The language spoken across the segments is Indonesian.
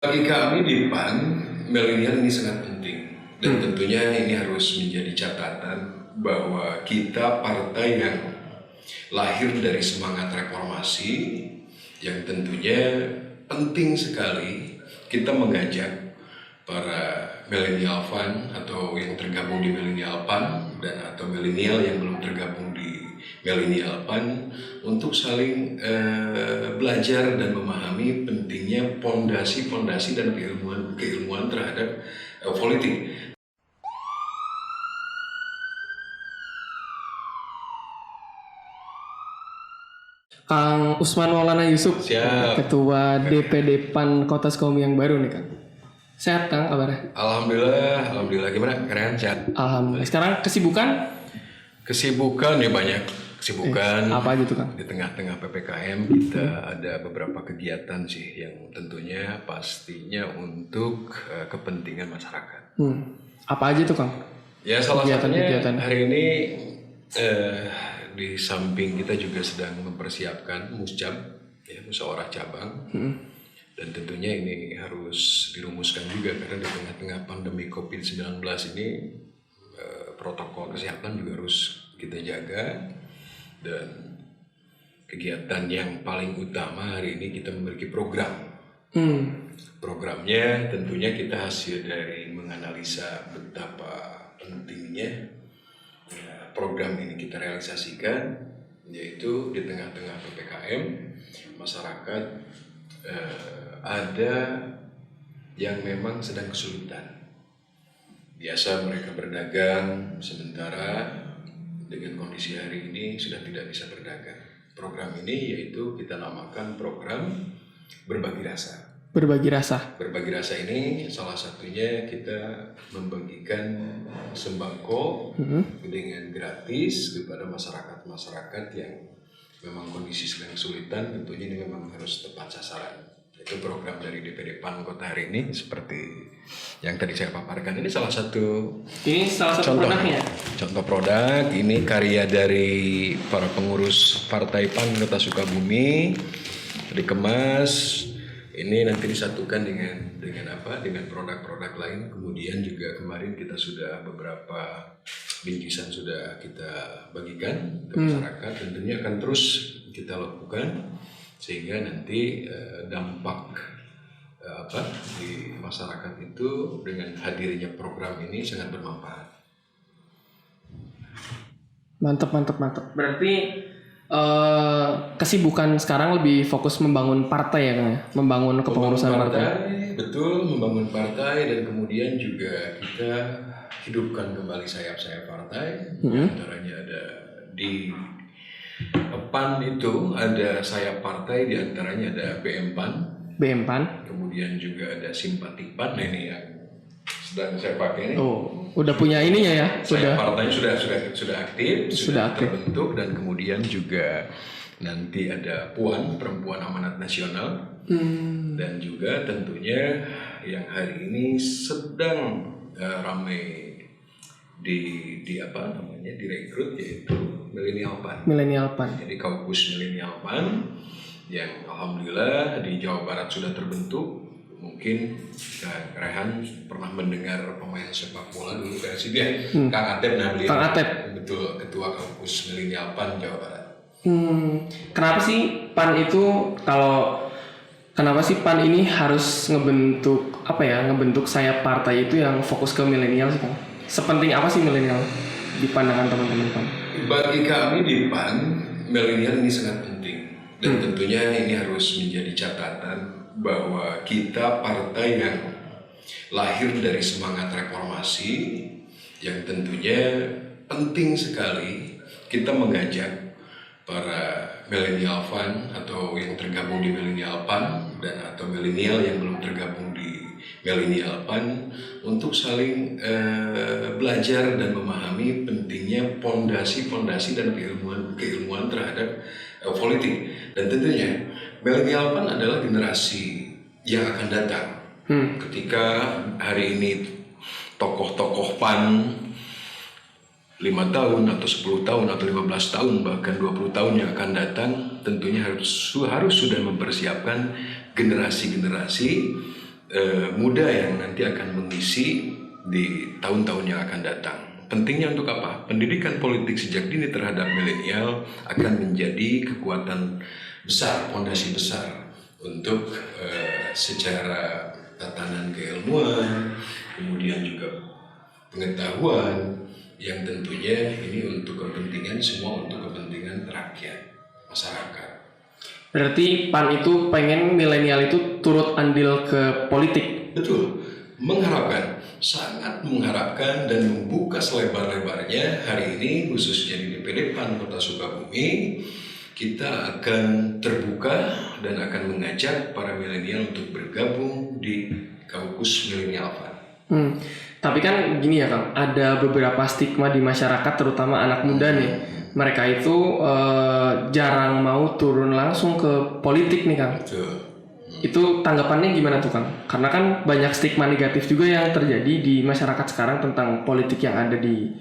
Bagi kami di PAN, milenial ini sangat penting. Dan tentunya ini harus menjadi catatan bahwa kita partai yang lahir dari semangat reformasi, yang tentunya penting sekali kita mengajak para milenial PAN atau yang tergabung di milenial PAN dan atau milenial yang belum tergabung di milenial PAN untuk saling belajar dan memahami pentingnya pondasi dan keilmuan terhadap politik. Kang Usman Maulana Yusuf, Siap. Ketua DPD PAN Kota Sukabumi yang baru nih Kang. Sehat Kang kabarnya? Alhamdulillah. Gimana? Keren, sehat? Alhamdulillah. Sekarang kesibukan? Kesibukan ya banyak. Kesibukan. Apa aja tuh Kang? Di tengah-tengah PPKM kita ada beberapa kegiatan sih yang tentunya pastinya untuk kepentingan masyarakat. Apa aja tuh Kang? Ya salah satunya Kegiatan. hari ini di samping kita juga sedang mempersiapkan muscab, ya, musyawarah cabang, dan tentunya ini harus dirumuskan juga karena di tengah-tengah pandemi COVID-19 ini protokol kesehatan juga harus kita jaga. Dan kegiatan yang paling utama hari ini kita memiliki program. Programnya tentunya kita hasil dari menganalisa betapa pentingnya program ini kita realisasikan, yaitu di tengah-tengah PPKM masyarakat ada yang memang sedang kesulitan. Biasa mereka berdagang, sementara dengan kondisi hari ini sudah tidak bisa berdagang. Program ini yaitu kita namakan program berbagi rasa. Berbagi rasa. Berbagi rasa ini salah satunya kita membagikan sembako dengan gratis kepada masyarakat yang memang kondisi sedang kesulitan. Tentunya ini memang harus tepat sasaran. Itu program dari DPD PAN Kota hari ini seperti yang tadi saya paparkan. Ini salah satu produknya. Contoh produk ini karya dari para pengurus Partai PAN Kota Sukabumi, dikemas. Ini nanti disatukan dengan produk-produk lain. Kemudian juga kemarin kita sudah beberapa bingkisan sudah kita bagikan ke masyarakat. Tentunya akan terus kita lakukan sehingga nanti dampak di masyarakat itu dengan hadirnya program ini sangat bermanfaat. Mantap. Berarti kesibukan sekarang lebih fokus membangun partai ya Kang? Membangun kepengurusan partai. Betul, membangun partai dan kemudian juga kita hidupkan kembali sayap-sayap partai. Antaranya ada di PAN itu ada sayap partai, diantaranya ada BM PAN. Kemudian juga ada Simpati PAN. Nah, ini yang sedang saya pakai ini. Oh, udah punya ininya ya? Sayap partainya sudah aktif, sudah terbentuk, dan kemudian juga nanti ada PUAN, Perempuan Amanat Nasional, dan juga tentunya yang hari ini sedang ramai direkrut yaitu Milenial PAN. Jadi Kaukus Milenial PAN yang alhamdulillah di Jawa Barat sudah terbentuk. Mungkin Rehan pernah mendengar pemain sepak bola dulu Persibia, Kang Atep. Kang Atep. Betul, Ketua Kaukus Milenial PAN Jawa Barat. Kenapa sih PAN ini harus ngebentuk sayap partai itu yang fokus ke milenial sih Kang? Sepenting apa sih milenial di pandangan teman-teman PAN? Bagi kami di PAN, milenial ini sangat penting. Dan tentunya ini harus menjadi catatan bahwa kita partai yang lahir dari semangat reformasi, yang tentunya penting sekali kita mengajak para milenial PAN atau yang tergabung di milenial PAN dan atau milenial yang belum tergabung di milenial PAN untuk saling belajar dan memahami pentingnya pondasi dan keilmuan terhadap politik. Dan tentunya milenial PAN adalah generasi yang akan datang. Ketika hari ini tokoh-tokoh PAN 5 tahun atau 10 tahun atau 15 tahun bahkan 20 tahun yang akan datang, tentunya harus sudah mempersiapkan generasi-generasi muda yang nanti akan mengisi di tahun-tahun yang akan datang. Pentingnya untuk apa? Pendidikan politik sejak dini terhadap milenial akan menjadi kekuatan besar, fondasi besar untuk secara tatanan keilmuan, kemudian juga pengetahuan yang tentunya ini untuk kepentingan semua, untuk kepentingan rakyat, masyarakat. Berarti PAN itu pengen milenial itu turut andil ke politik. Betul, mengharapkan, sangat mengharapkan dan membuka selebar-lebarnya hari ini khususnya di DPD PAN Kota Sukabumi, kita akan terbuka dan akan mengajak para milenial untuk bergabung di Kaukus Milenial PAN. Tapi kan gini ya Kang, ada beberapa stigma di masyarakat terutama anak muda nih. Mereka itu jarang mau turun langsung ke politik nih Kang. Betul. Itu tanggapannya gimana tuh Kang? Karena kan banyak stigma negatif juga yang terjadi di masyarakat sekarang tentang politik yang ada di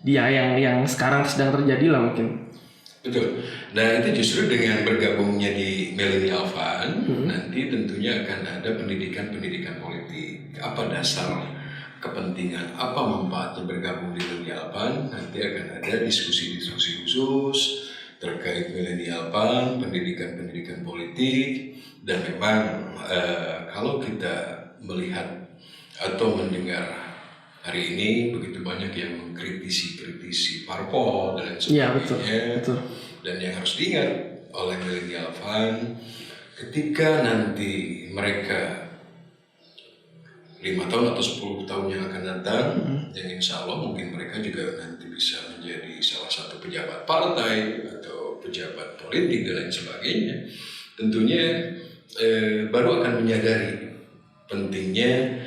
dia yang sekarang sedang terjadi lah mungkin. Betul. Nah itu justru dengan bergabungnya di Millennial Fund nanti tentunya akan ada pendidikan politik. Apa dasar kepentingan, apa manfaatnya bergabung di Millennial Fund? Nanti akan ada diskusi-diskusi khusus terkait Millennial Fund, pendidikan politik. Dan memang kalau kita melihat atau mendengar hari ini begitu banyak yang mengkritisi parpol dan lain sebagainya. Iya, betul. Dan yang harus diingat oleh Millennial Fund, ketika nanti mereka 5 tahun atau 10 tahun yang akan datang, yang insya Allah mungkin mereka juga nanti bisa menjadi salah satu pejabat partai atau pejabat politik dan lain sebagainya. Tentunya baru akan menyadari pentingnya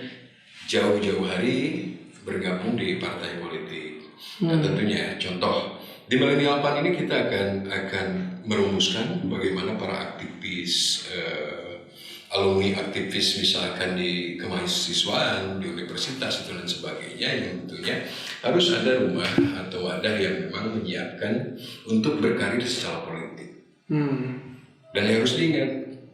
jauh-jauh hari bergabung di partai politik. Dan tentunya contoh di Millennial Fund ini kita akan merumuskan bagaimana para aktivis alumni aktivis misalkan di kemahasiswaan di universitas itu dan sebagainya yang tentunya harus ada rumah atau wadah yang memang menyiapkan untuk berkarir secara politik. Dan yang harus diingat,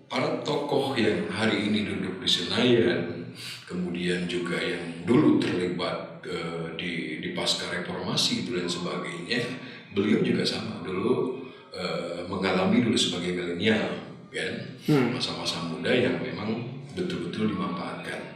para tokoh yang hari ini duduk di Senayan, kemudian juga yang dulu terlibat di pasca reformasi itu dan sebagainya, beliau juga sama dulu mengalami dulu sebagai milenial, kan, masa-masa muda yang memang betul-betul dimanfaatkan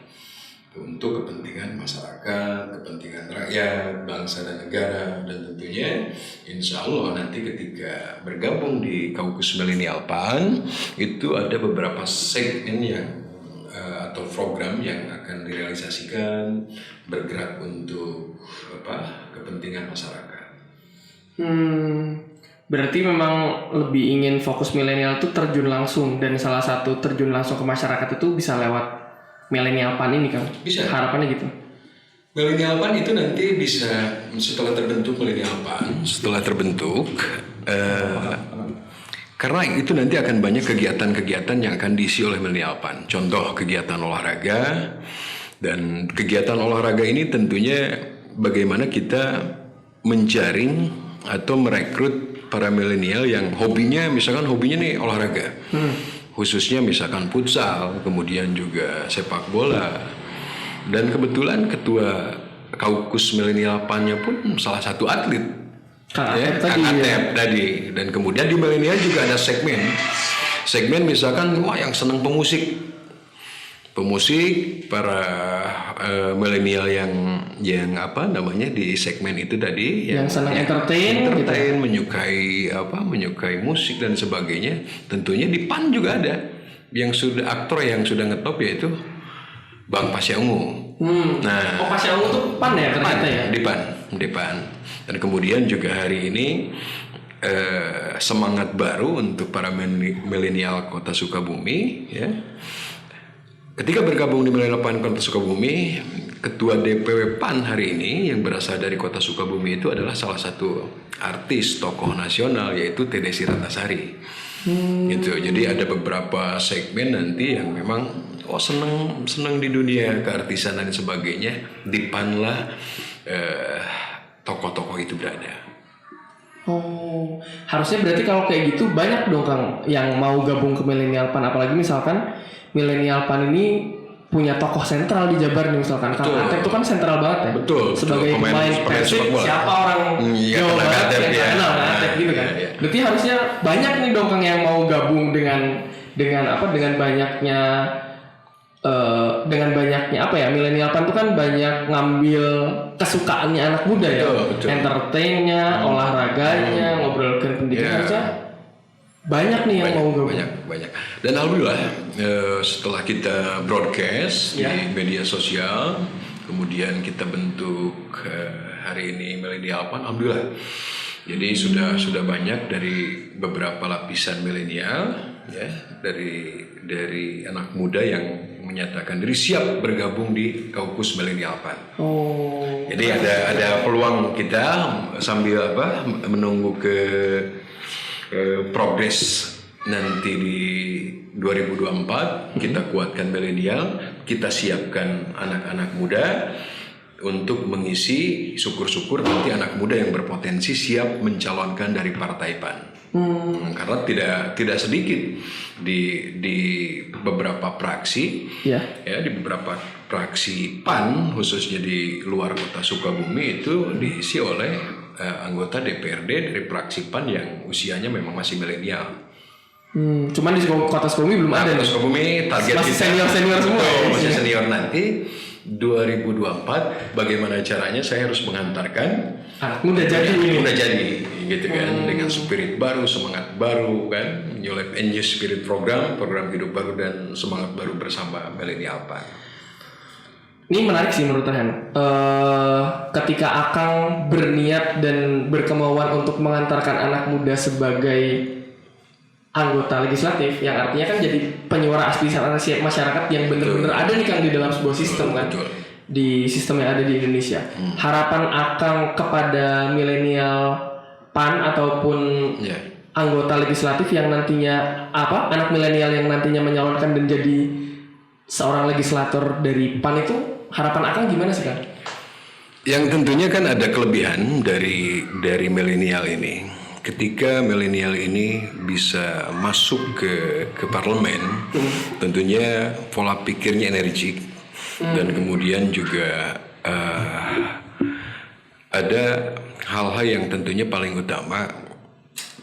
untuk kepentingan masyarakat, kepentingan rakyat, bangsa dan negara. Dan tentunya insya Allah nanti ketika bergabung di Kaukus Milenial PAN itu ada beberapa segmen yang atau program yang akan direalisasikan bergerak untuk kepentingan masyarakat. Berarti memang lebih ingin fokus milenial itu terjun langsung, dan salah satu terjun langsung ke masyarakat itu bisa lewat Millennial PAN ini kan? Bisa. Harapannya gitu. Millennial PAN itu nanti bisa setelah terbentuk Millennial PAN, karena itu nanti akan banyak kegiatan-kegiatan yang akan diisi oleh Millennial PAN. Contoh kegiatan olahraga, dan kegiatan olahraga ini tentunya bagaimana kita menjaring atau merekrut para milenial yang hobinya nih olahraga. Khususnya misalkan futsal, kemudian juga sepak bola. Dan kebetulan ketua Kaukus Milenial PAN-nya pun salah satu atlet. Kang Atep tadi. Dan kemudian di milenial juga ada segmen misalkan yang senang pemusik, para milenial yang di segmen itu tadi yang senang entertain gitu. menyukai musik dan sebagainya. Tentunya di PAN juga ada yang sudah aktor yang sudah ngetop, yaitu Bang Pasya Ungu. Pasya Ungu tuh PAN ya ternyata ya? Di PAN. Dan kemudian juga hari ini semangat baru untuk para milenial Kota Sukabumi, ya. Ketika bergabung di Millennial PAN Kota Sukabumi, Ketua DPW PAN hari ini yang berasal dari Kota Sukabumi itu adalah salah satu artis tokoh nasional, yaitu Tedesi Ratnasari. Gitu. Jadi ada beberapa segmen nanti yang memang senang di dunia keartisan dan sebagainya, di PAN lah tokoh-tokoh itu berada. Harusnya berarti kalau kayak gitu banyak dong Kang yang mau gabung ke Millennial PAN, apalagi misalkan Millennial PAN ini punya tokoh sentral di Jabar nih misalkan. Kang Atep itu kan sentral banget ya. Betul. Sebagai pemain Persib, siapa orang Jawa Barat yang kenal Kang Atep gitu kan. Berarti harusnya banyak nih dong Kang yang mau gabung dengan banyaknya apa ya, milenial PAN itu kan banyak ngambil kesukaannya anak muda ya, betul. Entertainnya, olahraganya, ngobrolkan pendidikan, harusnya banyak nih yang mau gabung. Banyak. Dan alhamdulillah setelah kita broadcast di media sosial, kemudian kita bentuk hari ini Milenial PAN, alhamdulillah. Jadi sudah banyak dari beberapa lapisan milenial, ya, dari anak muda yang menyatakan diri siap bergabung di Kaukus Milenial PAN. Jadi ada peluang kita sambil menunggu ke progres nanti di 2024, kita kuatkan milenial, kita siapkan anak-anak muda untuk mengisi, syukur-syukur nanti anak muda yang berpotensi siap mencalonkan dari Partai PAN. Karena tidak sedikit di beberapa praksi, ya, di beberapa praksi PAN khususnya di luar kota Sukabumi itu diisi oleh anggota DPRD dari praksi PAN yang usianya memang masih milenial. Cuman di kota Sukabumi belum ada. Kota Sukabumi target masih kita senior semua. Masih senior nanti 2024 bagaimana caranya saya harus mengantarkan anak muda jadi gitu kan, dengan spirit baru, semangat baru kan, menyulap NU Spirit program hidup baru dan semangat baru bersama Milenial PAN. Ini menarik sih menurut Rehan. Ketika Akang berniat dan berkemauan untuk mengantarkan anak muda sebagai anggota legislatif, yang artinya kan jadi penyuara aspirasi masyarakat yang benar-benar ada nih Kang di dalam sebuah sistem kan. Di sistem yang ada di Indonesia. Harapan Akang kepada milenial PAN ataupun anggota legislatif yang nantinya anak milenial yang nantinya menyalonkan dan jadi seorang legislator dari PAN itu, harapan Akang gimana sih Kang? Yang tentunya kan ada kelebihan dari milenial ini. Ketika milenial ini bisa masuk ke parlemen, tentunya pola pikirnya energik dan kemudian juga ada hal-hal yang tentunya paling utama.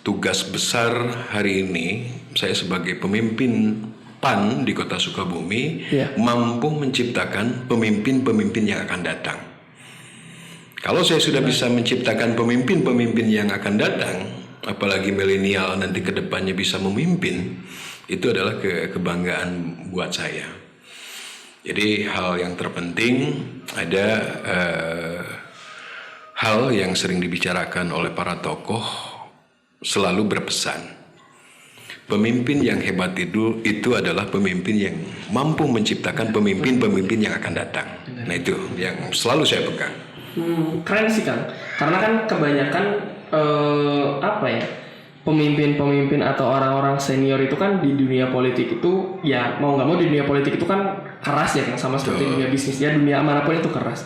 Tugas besar hari ini saya sebagai pemimpin PAN di Kota Sukabumi mampu menciptakan pemimpin-pemimpin yang akan datang. Kalau saya sudah bisa menciptakan pemimpin-pemimpin yang akan datang, apalagi milenial nanti ke depannya bisa memimpin, itu adalah kebanggaan buat saya. Jadi hal yang terpenting ada hal yang sering dibicarakan oleh para tokoh selalu berpesan. Pemimpin yang hebat itu adalah pemimpin yang mampu menciptakan pemimpin-pemimpin yang akan datang. Nah itu yang selalu saya pegang. Keren sih Kang, karena kan kebanyakan pemimpin-pemimpin atau orang-orang senior itu kan di dunia politik itu ya mau nggak mau di dunia politik itu kan keras ya Kang, sama seperti dunia bisnis ya, dunia manapun itu keras.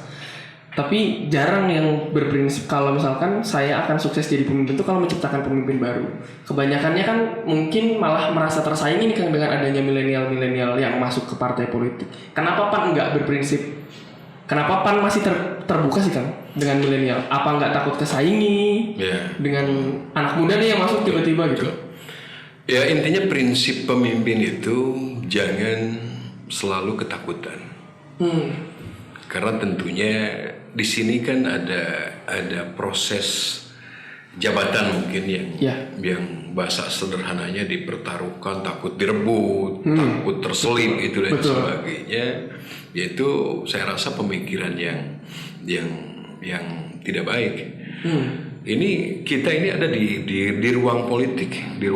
Tapi jarang yang berprinsip kalau misalkan saya akan sukses jadi pemimpin itu kalau menciptakan pemimpin baru. Kebanyakannya kan mungkin malah merasa tersaingi nih Kang dengan adanya milenial yang masuk ke partai politik. Kenapa PAN nggak berprinsip? Kenapa PAN masih terbuka sih Kang dengan milenial? Apa nggak takut kesaingi dengan anak muda nih yang masuk tiba-tiba gitu? Ya intinya prinsip pemimpin itu jangan selalu ketakutan. Karena tentunya di sini kan ada proses jabatan mungkin yang bahasa sederhananya dipertaruhkan, takut direbut, takut terselip itu dan sebagainya. Yaitu saya rasa pemikiran yang tidak baik. Ini kita ini ada di ruang politik, di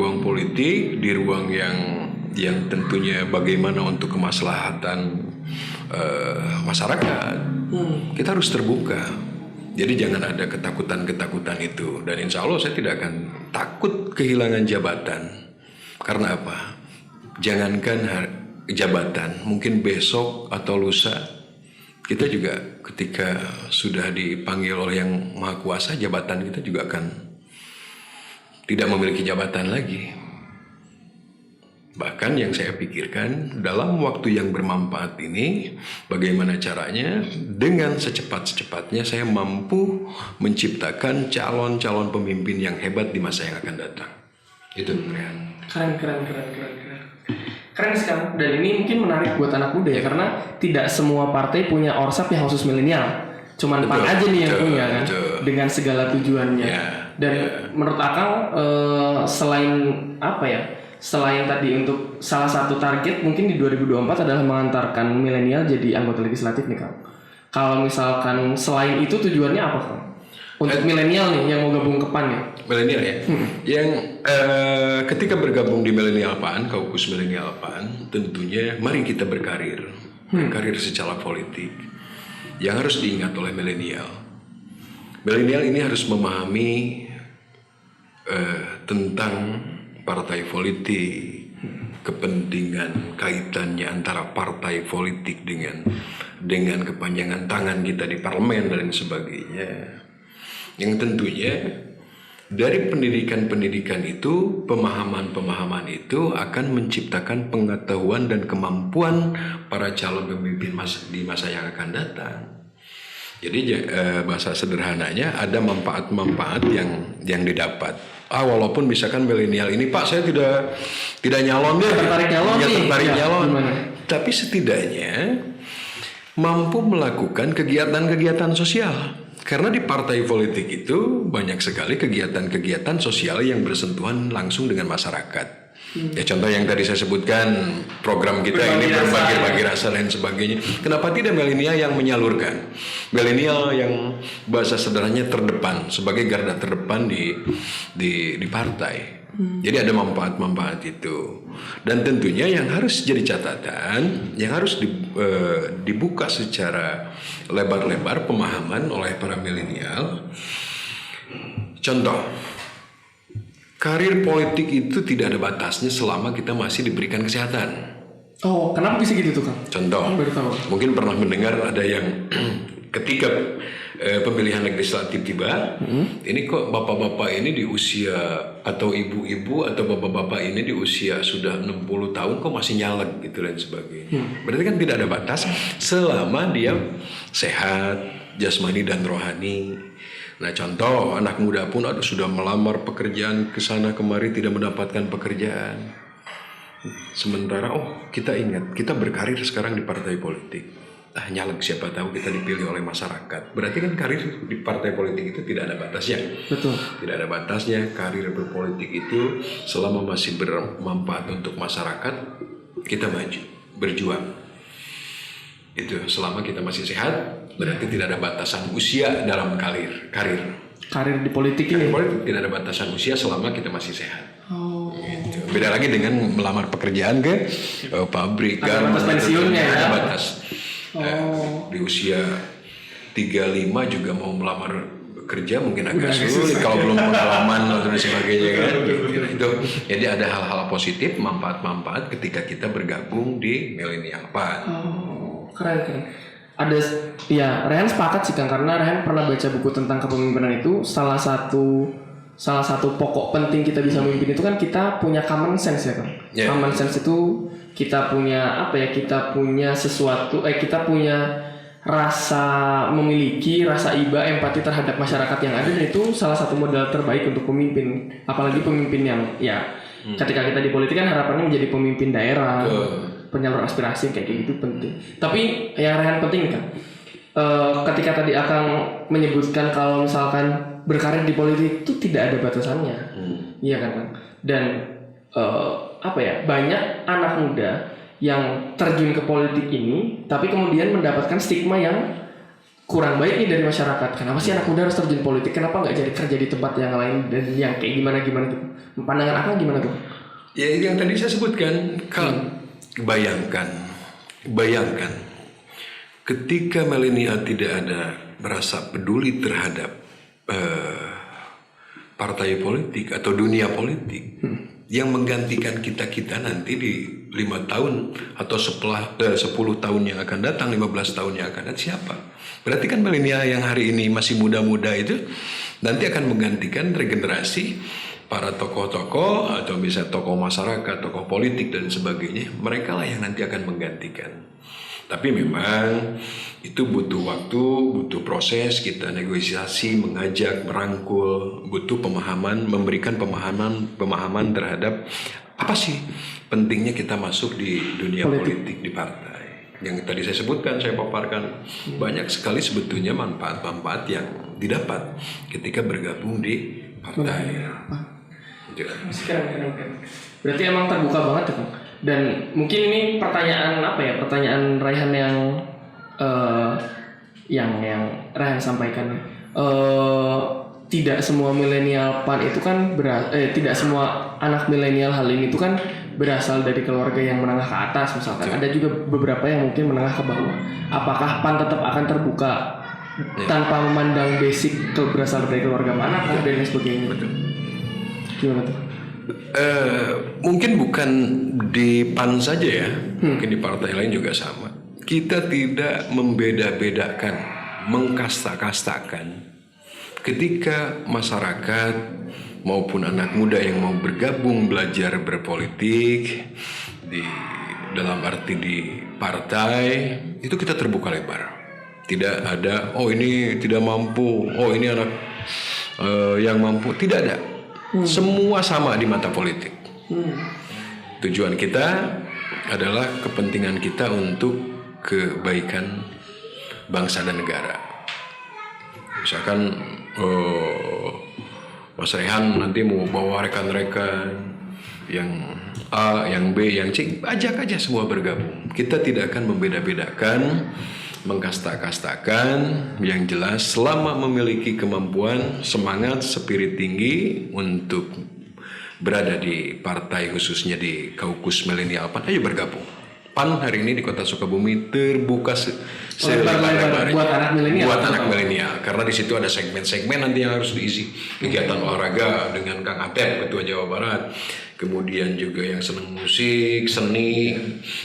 ruang yang tentunya bagaimana untuk kemaslahatan masyarakat. Kita harus terbuka. Jadi jangan ada ketakutan itu. Dan insya Allah saya tidak akan takut kehilangan jabatan. Karena apa? Jangankan jabatan, mungkin besok atau lusa kita juga ketika sudah dipanggil oleh Yang Maha Kuasa, jabatan kita juga akan tidak memiliki jabatan lagi. Bahkan yang saya pikirkan dalam waktu yang bermanfaat ini, bagaimana caranya dengan secepat-cepatnya saya mampu menciptakan calon-calon pemimpin yang hebat di masa yang akan datang. Itu Rehan. Keren. Keren sekali. Dan ini mungkin menarik buat anak muda ya, karena tidak semua partai punya orsap yang khusus milenial. Cuman PAN aja nih yang punya kan, dengan segala tujuannya. Dan menurut Akang selain apa ya? Selain tadi untuk salah satu target mungkin di 2024 adalah mengantarkan milenial jadi anggota legislatif nih Kang. Kalau misalkan selain itu tujuannya apa Kang? Untuk milenial nih yang mau gabung ke PAN ya? Milenial ya, yang ketika bergabung di milenial PAN, kaukus milenial PAN, tentunya mari kita berkarir secara politik. Yang harus diingat oleh milenial ini harus memahami tentang partai politik, kepentingan kaitannya antara partai politik dengan kepanjangan tangan kita di parlemen dan sebagainya. Yang tentunya dari pendidikan itu, pemahaman itu akan menciptakan pengetahuan dan kemampuan para calon pemimpin di masa yang akan datang. Jadi bahasa sederhananya ada manfaat-manfaat yang didapat. Walaupun misalkan milenial ini, Pak, saya tidak nyalon deh, tertarik nyalon, tapi setidaknya mampu melakukan kegiatan-kegiatan sosial. Karena di partai politik itu banyak sekali kegiatan-kegiatan sosial yang bersentuhan langsung dengan masyarakat. Ya contoh yang tadi saya sebutkan, program kita ini berbagi rasa dan sebagainya. Kenapa tidak milenial yang menyalurkan? Milenial yang bahasa sederhananya terdepan, sebagai garda terdepan di partai. Jadi ada manfaat-manfaat itu. Dan tentunya yang harus jadi catatan, yang harus dibuka secara lebar-lebar pemahaman oleh para milenial. Contoh, karir politik itu tidak ada batasnya selama kita masih diberikan kesehatan. Oh, kenapa bisa gitu tuh Kang? Contoh, mungkin pernah mendengar ada yang ketika pemilihan legislatif tiba, ini kok bapak-bapak ini di usia atau ibu-ibu atau bapak-bapak ini di usia sudah 60 tahun kok masih nyalek gitu dan sebagainya. Berarti kan tidak ada batas selama dia sehat, jasmani dan rohani. Nah contoh anak muda pun sudah melamar pekerjaan ke sana kemari tidak mendapatkan pekerjaan. Sementara kita ingat kita berkarir sekarang di partai politik. Nyalek siapa tahu kita dipilih oleh masyarakat. Berarti kan karir di partai politik itu tidak ada batasnya. Betul. Tidak ada batasnya. Karir berpolitik itu selama masih bermanfaat untuk masyarakat, kita maju, berjuang. Itu selama kita masih sehat, berarti tidak ada batasan usia dalam karir. Karir di politik ini. Politik tidak ada batasan usia selama kita masih sehat. Gitu. Beda lagi dengan melamar pekerjaan ke pabrik, garmen, batas pensiunnya ya. Ada batas. Di usia 35 juga mau melamar kerja mungkin agak sulit kalau belum pengalaman dan sebagainya kan. Itu jadi ada hal-hal positif, manfaat-manfaat ketika kita bergabung di milenial PAN. Keren. Ada ya, Rehan sepakat sih Kang, karena Rehan pernah baca buku tentang kepemimpinan itu. Salah satu pokok penting kita bisa memimpin itu kan kita punya common sense ya Kang. Common sense itu kita punya kita punya sesuatu, kita punya memiliki rasa iba, empati terhadap masyarakat yang ada, dan itu salah satu modal terbaik untuk pemimpin. Apalagi pemimpin yang ketika kita di politik kan harapannya menjadi pemimpin daerah, penyalur aspirasi kayak gitu penting. Tapi yang Rehan penting kan, ketika tadi Akang menyebutkan kalau misalkan berkarir di politik itu tidak ada batasannya, iya kan Kang? Dan banyak anak muda yang terjun ke politik ini, tapi kemudian mendapatkan stigma yang kurang baik nih dari masyarakat. Kenapa sih anak muda harus terjun politik? Kenapa nggak jadi kerja di tempat yang lain dan yang kayak gimana tuh? Pandangan Akang gimana tuh? Ya yang tadi saya sebutkan, bayangkan, ketika milenial tidak ada merasa peduli terhadap partai politik atau dunia politik, yang menggantikan kita nanti di 5 tahun atau 10 tahun yang akan datang, 15 tahun yang akan datang, siapa? Berarti kan milenial yang hari ini masih muda-muda itu nanti akan menggantikan regenerasi para tokoh-tokoh atau bisa tokoh masyarakat, tokoh politik dan sebagainya, mereka lah yang nanti akan menggantikan. Tapi memang itu butuh waktu, butuh proses, kita negosiasi, mengajak, merangkul, butuh pemahaman, memberikan pemahaman terhadap apa sih pentingnya kita masuk di dunia politik di partai. Yang tadi saya sebutkan, saya paparkan, banyak sekali sebetulnya manfaat-manfaat yang didapat ketika bergabung di partai. Keren. Berarti emang terbuka banget ya, Kang. Dan mungkin ini pertanyaan pertanyaan Raihan yang Raihan sampaikan. Tidak semua milenial PAN itu kan tidak semua anak milenial hal ini itu kan berasal dari keluarga yang menengah ke atas misalkan. Ada juga beberapa yang mungkin menengah ke bawah. Apakah PAN tetap akan terbuka tanpa memandang basic berasal dari keluarga mana dan lain sebagainya? Betul. Gimana tuh? Mungkin bukan di PAN saja ya, mungkin di partai lain juga sama. Kita tidak membeda-bedakan, mengkasta-kastakan. Ketika masyarakat maupun anak muda yang mau bergabung belajar berpolitik dalam arti di partai, itu kita terbuka lebar. Tidak ada, oh ini tidak mampu, oh ini anak yang mampu, tidak ada. Semua sama di mata politik. Tujuan kita adalah kepentingan kita untuk kebaikan bangsa dan negara. Misalkan Mas Rehan nanti mau bawa rekan-rekan yang A, yang B, yang C, ajak aja semua bergabung. Kita tidak akan membeda-bedakan, mengkasta-kastakan. Yang jelas selama memiliki kemampuan, semangat, spirit tinggi untuk berada di partai, khususnya di kaukus milenial PAN, ayo bergabung. PAN hari ini di Kota Sukabumi terbuka selebar-lebarnya buat anak milenial. Buat anak milenial, karena di situ ada segmen-segmen nanti yang harus diisi. Kegiatan olahraga dengan Kang Atep, Ketua Jawa Barat. Kemudian juga yang senang musik, seni,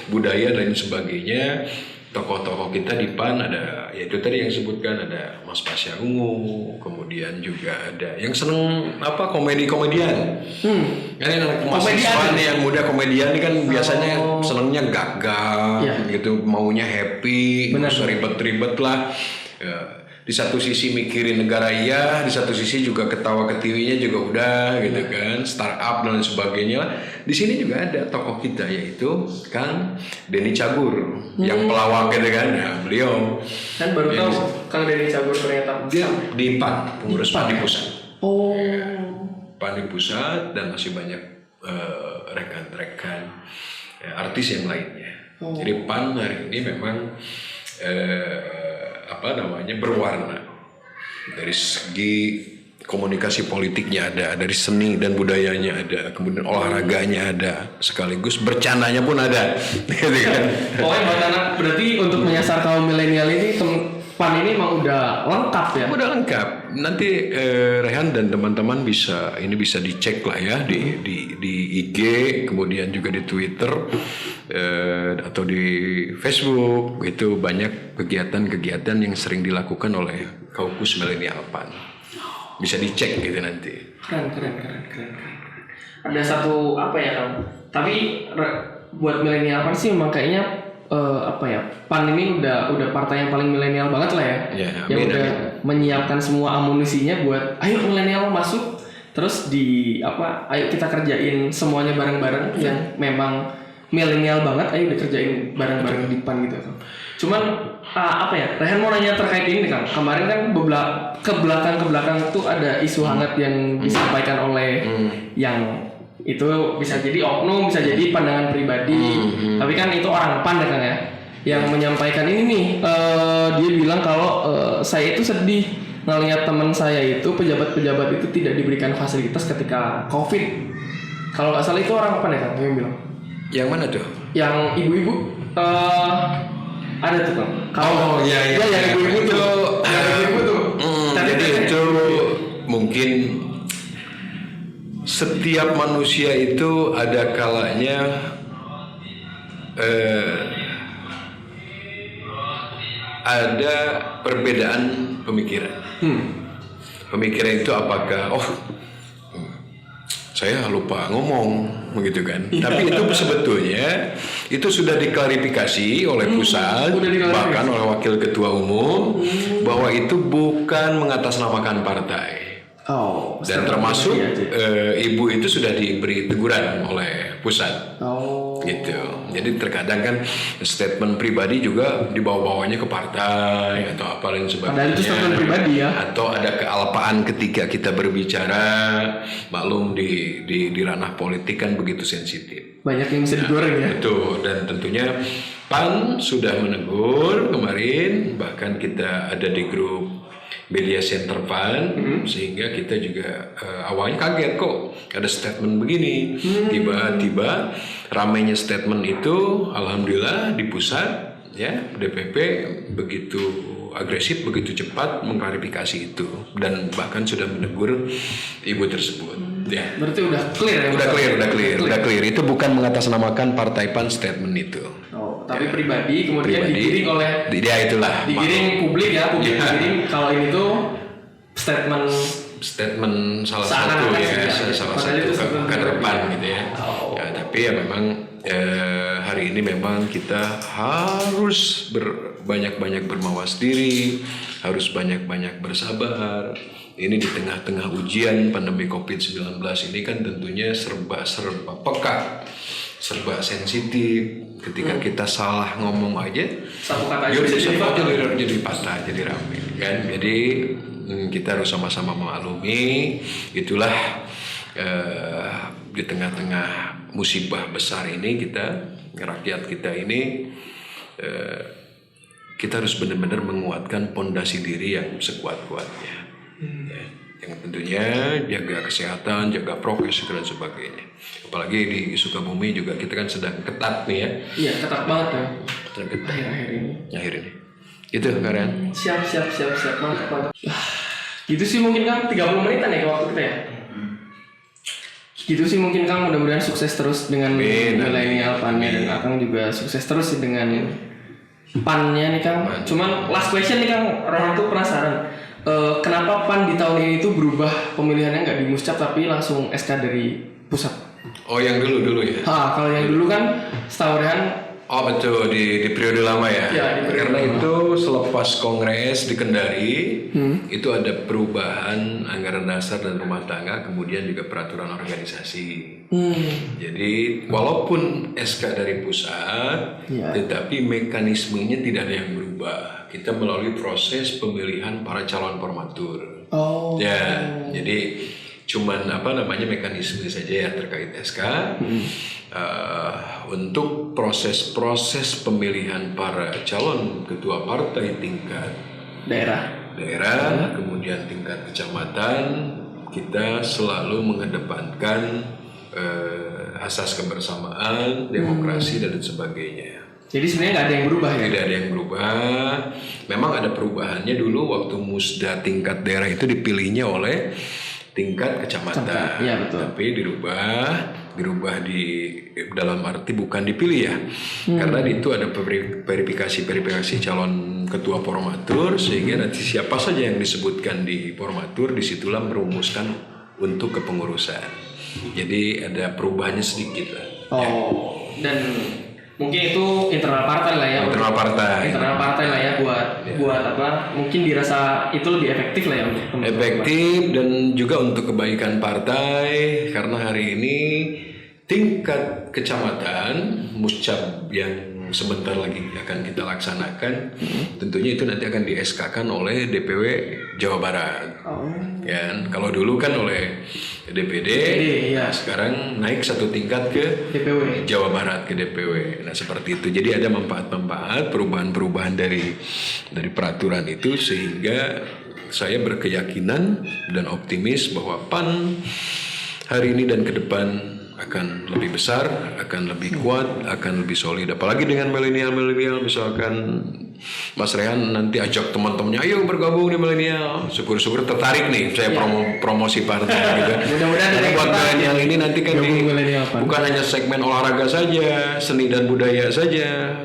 budaya dan sebagainya. Tokoh-tokoh kita di PAN ada, yaitu tadi yang disebutkan, ada Mas Pasya Ungu, kemudian juga ada yang seneng komedian. Kan anak mahasiswa nih yang muda komedian ini kan biasanya senengnya gagah, gitu, maunya happy, nggak usah ribet-ribet lah. Ya, di satu sisi mikirin negara iya, di satu sisi juga ketawa ketiwinya juga udah, gitu kan, startup dan sebagainya. Di sini juga ada tokoh kita yaitu Kang Denny Cagur, yang pelawak gitu kan, ya beliau. Kan baru tahu Kang Denny Cagur ternyata dia di PAN, pengurus PAN di pusat. Oh. PAN di pusat dan masih banyak rekan-rekan artis yang lainnya. Jadi PAN hari ini memang berwarna dari segi komunikasi politiknya ada, dari seni dan budayanya ada, kemudian olahraganya ada, sekaligus bercandanya pun ada. Gitu kan? Pokoknya buat anak, berarti untuk menyasar kaum milenial ini PAN ini emang udah lengkap ya? Udah lengkap. Nanti Rehan dan teman-teman bisa dicek lah ya di IG, kemudian juga di Twitter atau di Facebook. Itu banyak kegiatan-kegiatan yang sering dilakukan oleh kaukus milenial PAN. Bisa dicek gitu nanti. Keren. Ada satu Kang? Tapi buat milenial PAN sih memang kayaknya PAN ini udah partai yang paling milenial banget lah ya. Yang udah menyiapkan semua amunisinya buat ayo milenial masuk, terus ayo kita kerjain semuanya bareng-bareng yang memang milenial banget, ayo dikerjain bareng-bareng di PAN gitu. Cuman Rehan mau nanya terkait ini Kang. Kemarin kan ke belakang tuh ada isu hangat yang disampaikan oleh yang itu bisa jadi oknum, bisa jadi pandangan pribadi. Tapi kan itu orang PAN ya Kang ya, yang menyampaikan ini nih. Dia bilang kalau saya itu sedih ngelihat teman saya itu, pejabat-pejabat itu tidak diberikan fasilitas ketika COVID. Kalau nggak salah itu orang PAN ya Kang yang bilang. Yang mana tuh? Yang ibu-ibu. Ada tuh Kang. Yang ibu-ibu tuh. Jadi itu mungkin setiap manusia itu ada kalanya ada perbedaan pemikiran. Pemikiran itu apakah saya lupa ngomong begitu kan. Tapi itu sebetulnya itu sudah diklarifikasi oleh pusat, bahkan oleh wakil ketua umum bahwa itu bukan mengatasnamakan partai. Dan termasuk ibu itu sudah diberi teguran oleh pusat. Gitu. Jadi terkadang kan statement pribadi juga dibawa-bawanya ke partai atau apa lain sebagainya. Padahal itu statement pribadi ya. Atau ada kealpaan ketika kita berbicara, maklum di ranah politik kan begitu sensitif. Banyak yang bisa digoreng ya. Betul, dan tentunya PAN sudah menegur kemarin, bahkan kita ada di grup Media Center PAN, sehingga kita juga awalnya kaget kok ada statement begini. Tiba-tiba ramainya statement itu, alhamdulillah di pusat ya DPP begitu agresif, begitu cepat mengklarifikasi itu, dan bahkan sudah menegur ibu tersebut. Ya. Berarti udah clear ya? Udah clear. Itu bukan mengatasnamakan partai PAN statement itu. Tapi pribadi kemudian digiring oleh dia itulah digiring publik digiring kalau ini tuh statement salah satu ya, salah satu kader PAN gitu ya. Ya, tapi ya memang hari ini memang kita harus banyak-banyak bermawas diri, harus banyak-banyak bersabar. Ini di tengah-tengah ujian pandemi COVID-19 ini kan tentunya serba peka, serba sensitif. Ketika kita salah ngomong aja, jadi patah, jadi rame kan. Jadi kita harus sama-sama memaklumi. Itulah di tengah-tengah musibah besar ini rakyat kita ini kita harus benar-benar menguatkan pondasi diri yang sekuat-kuatnya. Yang tentunya jaga kesehatan, jaga prokes dan sebagainya. Apalagi di Sukabumi juga kita kan sedang ketat nih ya. Iya, ketat banget ya. Akhir ini. Itu Karen. Siap. Mantap. Gitu sih mungkin Kang, 30 menitan ya waktu kita ya. Gitu sih mungkin Kang, mudah-mudahan sukses terus dengan milenial PAN-nya, dan Akang juga sukses terus dengan PAN-nya nih Kang. Cuman last question nih Kang, orang tuh penasaran. Kenapa PAN di tahun ini tuh berubah pemilihannya nggak di Muscap tapi langsung SK dari pusat? Oh yang dulu ya? Kalau yang dulu kan setahu Rehan. Oh betul, di periode lama ya? Karena itu selepas kongres di Kendari, itu ada perubahan anggaran dasar dan rumah tangga, kemudian juga peraturan organisasi. Jadi walaupun SK dari pusat, tetapi mekanismenya tidak ada yang berubah. Kita melalui proses pemilihan para calon formatur. Jadi cuman mekanisme saja ya terkait SK. Untuk proses pemilihan para calon ketua partai tingkat daerah, kemudian tingkat kecamatan, kita selalu mengedepankan asas kebersamaan, demokrasi dan sebagainya. Jadi sebenarnya nggak ada yang berubah ya? Tidak ada yang berubah. Memang ada perubahannya dulu waktu musda tingkat daerah itu dipilihnya oleh tingkat kecamatan. Ya, betul. Tapi dirubah di dalam arti bukan dipilih ya. Karena itu ada verifikasi calon ketua formatur, sehingga nanti siapa saja yang disebutkan di formatur disitulah merumuskan untuk kepengurusan. Jadi ada perubahannya sedikit lah. Dan mungkin itu internal partai lah ya. Internal partai lah ya buat apa? Mungkin dirasa itu lebih efektif lah ya untuk teman-teman. Efektif dan juga untuk kebaikan partai, karena hari ini tingkat kecamatan Muscap yang sebentar lagi akan kita laksanakan, tentunya itu nanti akan di-SK-kan oleh DPW Jawa Barat. Kan kalau dulu kan oleh DPD, nah sekarang naik satu tingkat ke DPW Jawa Barat, ke DPW. Nah seperti itu. Jadi ada manfaat-manfaat, perubahan-perubahan dari peraturan itu, sehingga saya berkeyakinan dan optimis bahwa PAN hari ini dan ke depan akan lebih besar, akan lebih kuat, akan lebih solid. Apalagi dengan milenial, misalkan Mas Rehan nanti ajak teman-temannya, ayo bergabung di milenial. Syukur-syukur tertarik nih, saya promosi partai gitu. Mudah-mudahan buat milenial ini nanti kan bukan hanya segmen olahraga saja, seni dan budaya saja,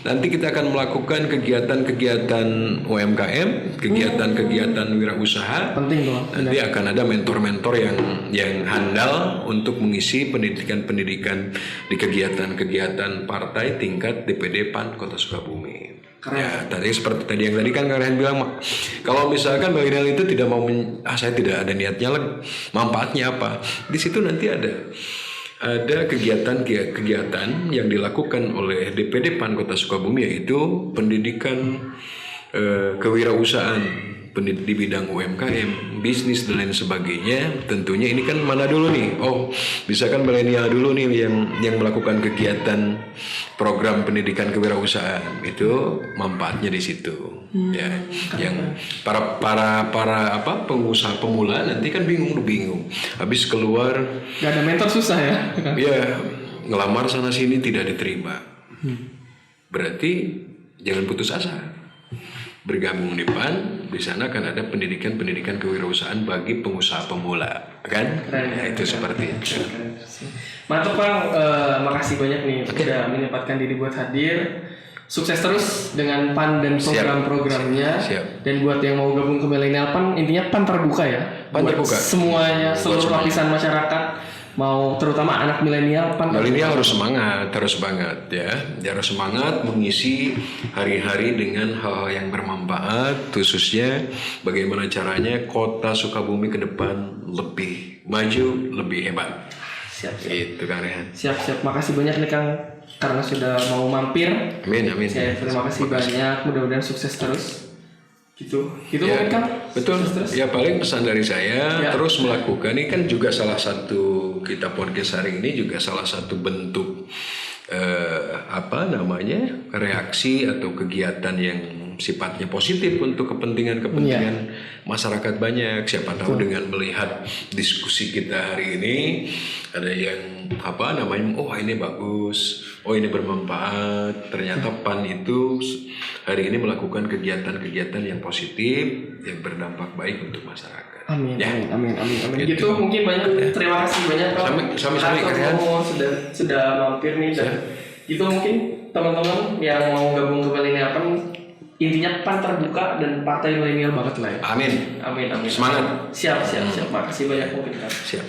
Nanti kita akan melakukan kegiatan-kegiatan UMKM, kegiatan-kegiatan wirausaha. Penting tuh. Nanti akan ada mentor-mentor yang handal untuk mengisi pendidikan-pendidikan di kegiatan-kegigiatan partai tingkat DPD PAN Kota Sukabumi. Keren. Ya, tadi seperti tadi yang tadi kan Kak Rehan bilang, kalau misalkan milenial itu tidak mau saya tidak ada niatnya, manfaatnya apa? Di situ nanti ada kegiatan-kegiatan yang dilakukan oleh DPD PAN Kota Sukabumi, yaitu pendidikan kewirausahaan di bidang UMKM, bisnis dan lain sebagainya. Tentunya ini kan mana dulu nih? Oh, bisa kan milenial dulu nih yang melakukan kegiatan program pendidikan kewirausahaan, itu manfaatnya di situ. Ya, yang para pengusaha pemula nanti kan bingung. Habis keluar Gak ada mentor susah ya. ya ngelamar sana sini tidak diterima. Berarti jangan putus asa. Bergabung di PAN, di sana kan ada pendidikan kewirausahaan bagi pengusaha pemula, kan? Keren, Itu seperti itu. Mantap Bang, makasih banyak nih sudah menyempatkan diri buat hadir. Sukses terus dengan PAN dan program-programnya. Siap. Dan buat yang mau gabung ke Milenial PAN, intinya PAN terbuka ya. PAN buat terbuka. Semuanya, seluruh lapisan masyarakat, mau terutama anak milenial, PAN Milenial harus semangat ya. Dia harus semangat mengisi hari-hari dengan hal yang bermanfaat, khususnya bagaimana caranya Kota Sukabumi ke depan lebih maju, lebih hebat. Siap. Itu Kang Rehan. Siap. Makasih banyak nih Kang karena sudah mau mampir. Amin. Terima kasih banyak. Mudah-mudahan sukses terus. Gitu Ya, mungkin Kang. betul. Terus. Ya paling pesan dari saya Ya. terus melakukan ini kan juga salah satu kita podcast hari ini juga salah satu bentuk reaksi atau kegiatan yang sifatnya positif untuk kepentingan masyarakat banyak. Siapa tahu dengan melihat diskusi kita hari ini ada yang oh ini bagus, oh ini bermanfaat. Ternyata PAN itu hari ini melakukan kegiatan-kegiatan yang positif yang berdampak baik untuk masyarakat. Amin. Ya. Amin. Gitu mungkin banyak. Terima kasih banyak Bang. Sama-sama kalian. Sudah mampir nih dan itu mungkin teman-teman yang mau gabung ke Milenial PAN, intinya PAN terbuka dan partai milenial banget lah ya. Amin. Amin. Semangat. Siap. Makasih banyak mungkin Kang. Siap.